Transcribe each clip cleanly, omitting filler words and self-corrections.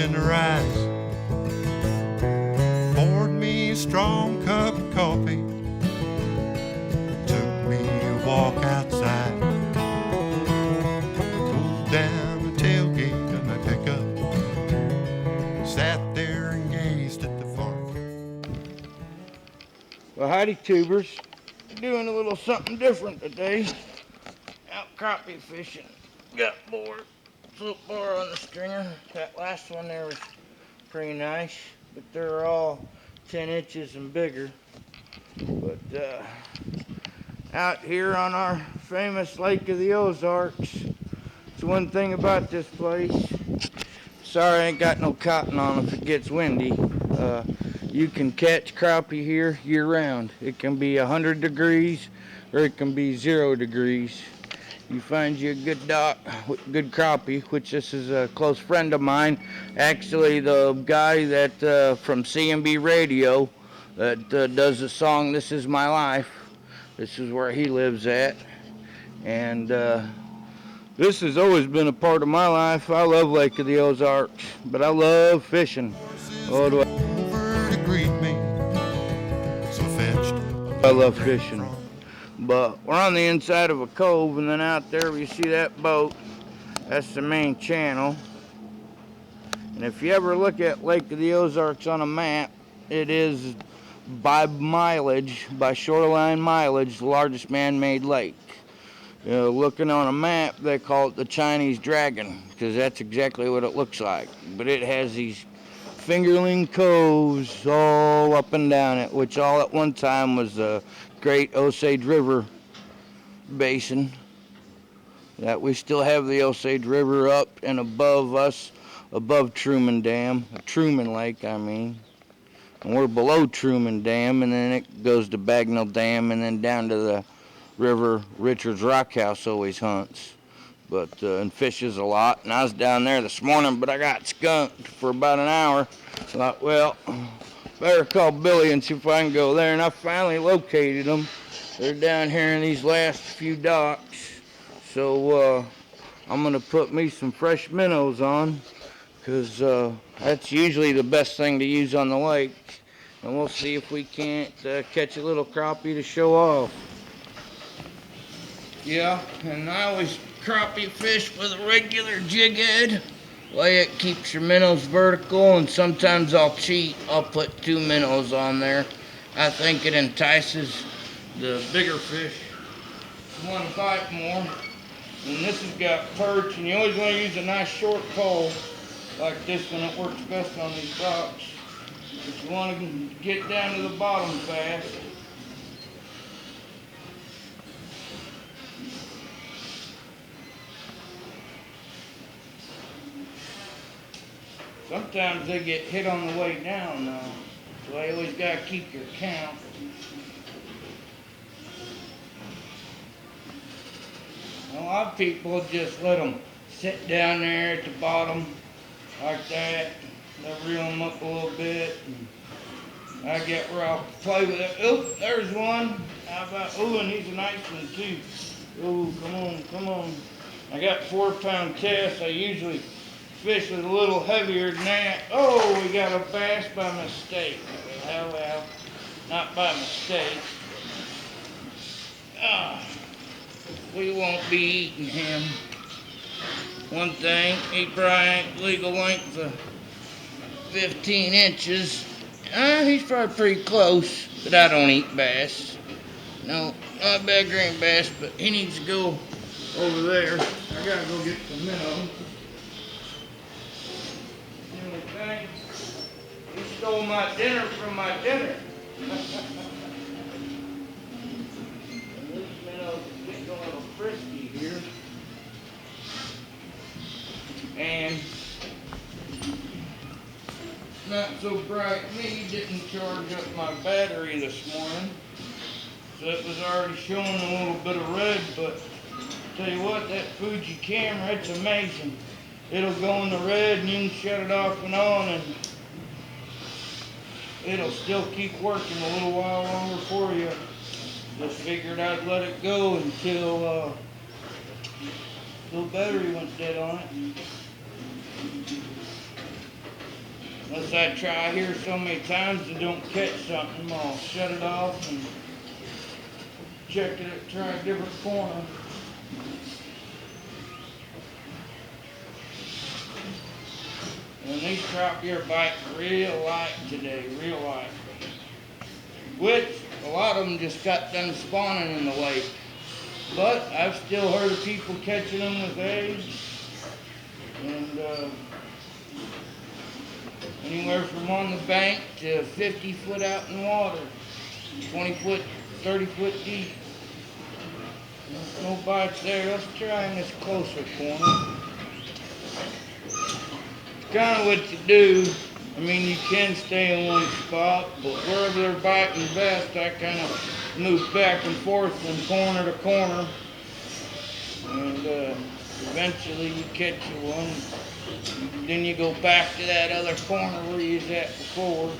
in the rise. Poured me a strong cup of coffee. Took me a walk outside. Pulled down the tailgate of my pickup. Sat there and gazed at the farm. Well, howdy, tubers. Doing a little something different today. Out crappie fishing. Got bored so far on the stringer. That last one there was pretty nice, but they're all 10 inches and bigger. But out here on our famous Lake of the Ozarks, it's one thing about this place. Sorry I ain't got no cotton on if it gets windy. You can catch crappie here year-round. It can be 100 degrees or it can be 0 degrees. You find you a good good crappie, which this is a close friend of mine. Actually, the guy that from CMB Radio that does the song "This Is My Life." This is where he lives at, and this has always been a part of my life. I love Lake of the Ozarks, but I love fishing. Oh, do I love fishing. But we're on the inside of a cove, and then out there you see that boat. That's the main channel. And if you ever look at Lake of the Ozarks on a map, it is by mileage, by shoreline mileage, the largest man-made lake. You know, looking on a map, they call it the Chinese Dragon, because that's exactly what it looks like. But it has these fingerling coves all up and down it, which all at one time was the Great Osage River basin. That we still have the Osage River up and above us, above Truman Dam, Truman Lake, I mean. And we're below Truman Dam, and then it goes to Bagnell Dam, and then down to the river Richard's Rock House always hunts. But and fishes a lot. And I was down there this morning, but I got skunked for about an hour. I thought, well, better call Billy and see if I can go there. And I finally located them. They're down here in these last few docks. So I'm going to put me some fresh minnows on, because that's usually the best thing to use on the lake. And we'll see if we can't catch a little crappie to show off. Yeah, and I always crappie fish with a regular jig head. Way it keeps your minnows vertical, and sometimes I'll cheat. I'll put 2 minnows on there. I think it entices the bigger fish to want to bite more. And this has got perch, and you always want to use a nice short pole like this one. It works best on these docks. But you want to get down to the bottom fast. Sometimes they get hit on the way down, though. So you always got to keep your count. A lot of people just let them sit down there at the bottom like that. They'll reel them up a little bit. And I get where I'll play with it. Oh, there's one. How about, oh, and he's a nice one too. Oh, come on, come on. I got 4-pound casts. I usually fish with a little heavier than that. Oh, we got a bass by mistake. Well, not by mistake. We won't be eating him. One thing, he probably ain't legal length of 15 inches. He's probably pretty close, but I don't eat bass. No, not bad green bass, but he needs to go over there. I gotta go get some minnows. The only thing, he stole my dinner from my dinner. These minnows are getting a little frisky here. And not so bright me didn't charge up my battery this morning, so it was already showing a little bit of red. But tell you what, that Fuji camera, it's amazing. It'll go in the red and you can shut it off and on, and it'll still keep working a little while longer for you. Just figured I'd let it go until the battery went dead on it. Unless I try here so many times and don't catch something, I'll shut it off and check it, try a different corner. And these crappie are biting real light today, real light. Which, a lot of them just got done spawning in the lake. But I've still heard of people catching them with eggs. And anywhere from on the bank to 50 foot out in water. 20 foot, 30 foot deep. There's no bites there. Let's try in this closer corner. Kind of what you do. I mean, you can stay in one spot, but wherever they're biting best, I kind of move back and forth from corner to corner. And eventually you catch one. Then you go back to that other corner where you was at before.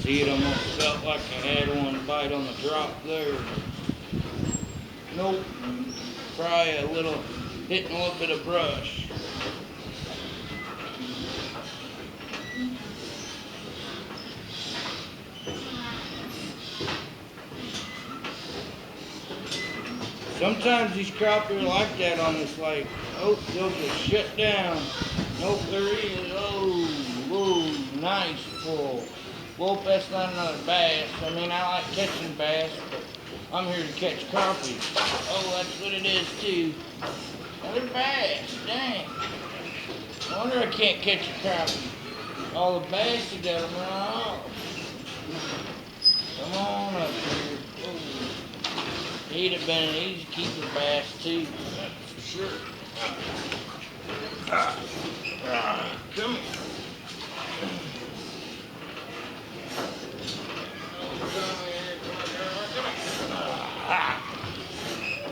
See, it almost felt like I had one bite on the drop there. Nope. Probably hitting a little bit of brush. Sometimes these crappie are like that on this lake. Oh, they'll just shut down. Nope, there he is. Oh, whoa, nice pull. Well, that's not another bass. I mean, I like catching bass, but I'm here to catch crappie. Oh, that's what it is, too. Another bass. Dang. I wonder I can't catch a crappie. All the bass, you got them run off. Come on up here. Oh. He'd have been an easy keeper bass, too. That's for sure. Come here.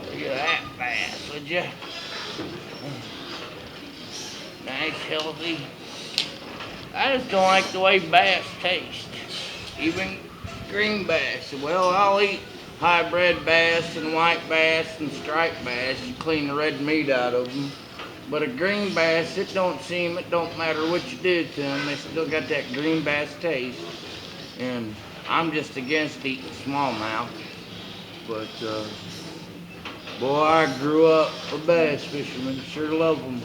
Look at that bass, would ya? Nice, healthy. I just don't like the way bass taste. Even green bass. Well, I'll eat hybrid bass and white bass and striped bass. You clean the red meat out of them. But a green bass, it don't matter what you do to them, they still got that green bass taste. And I'm just against eating smallmouth. But, boy, I grew up a bass fisherman. Sure love them.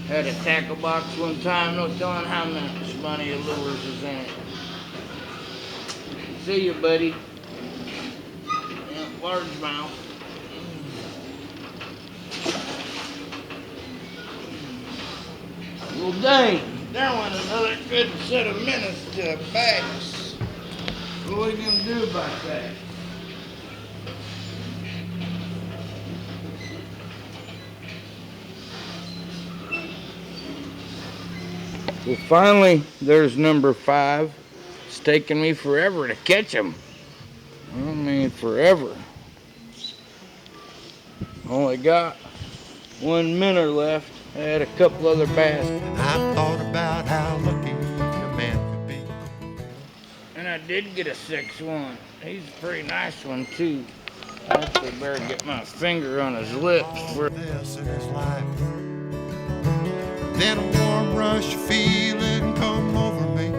Had a tackle box one time, no telling how much money of lures is in it. See you, buddy. Yeah, largemouth. Well, dang, there went another good set of minutes to a bass. What are we gonna do about that? Well, finally, there's number 5. It's taken me forever to catch him. I mean, forever. Only got 1 minute left. I had a couple other bass. And I thought about how lucky a man could be. And I did get a 6-1. He's a pretty nice one, too. I actually better get my finger on his lips. All this in his life. Then a warm rush of feeling come over me,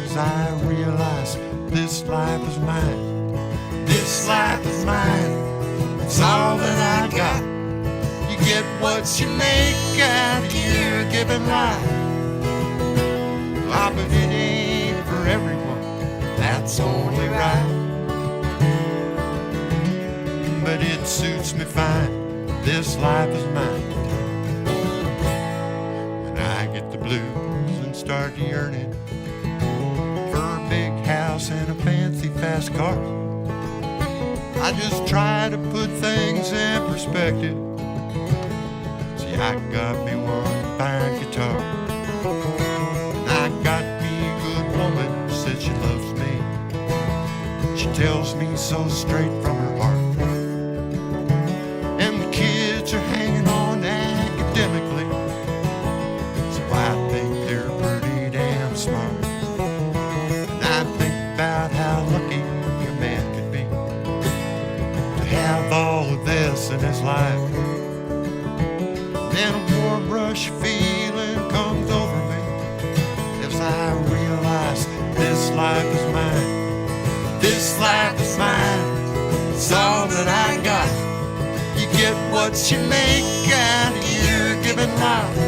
as I realized this life is mine. This life is mine. It's all that I got. You get what you make out here giving life. Ah, but it ain't for everyone. That's only right. But it suits me fine. This life is mine. I get the blues and start yearning for a big house and a fancy fast car. I just try to put things in perspective. See, I got me one fine guitar, and I got me a good woman, said she loves me. She tells me so straight from her heart. And life. Then a warm rush feeling comes over me as I realize this life is mine. This life is mine. It's all that I got. You get what you make out of your given life.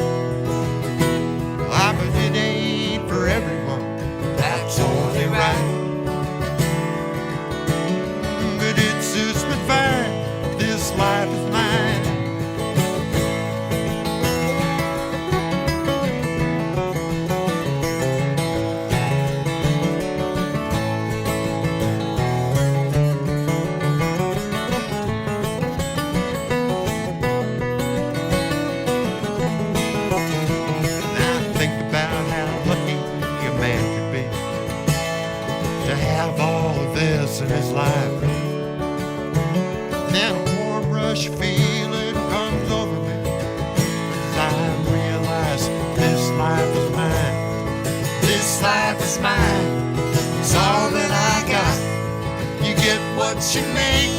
But it ain't for everyone. That's only right. But it suits me fine. This life is mine. In his life. Then a warm rush feeling comes over me as I realize this life is mine. This life is mine. It's all that I got. You get what you make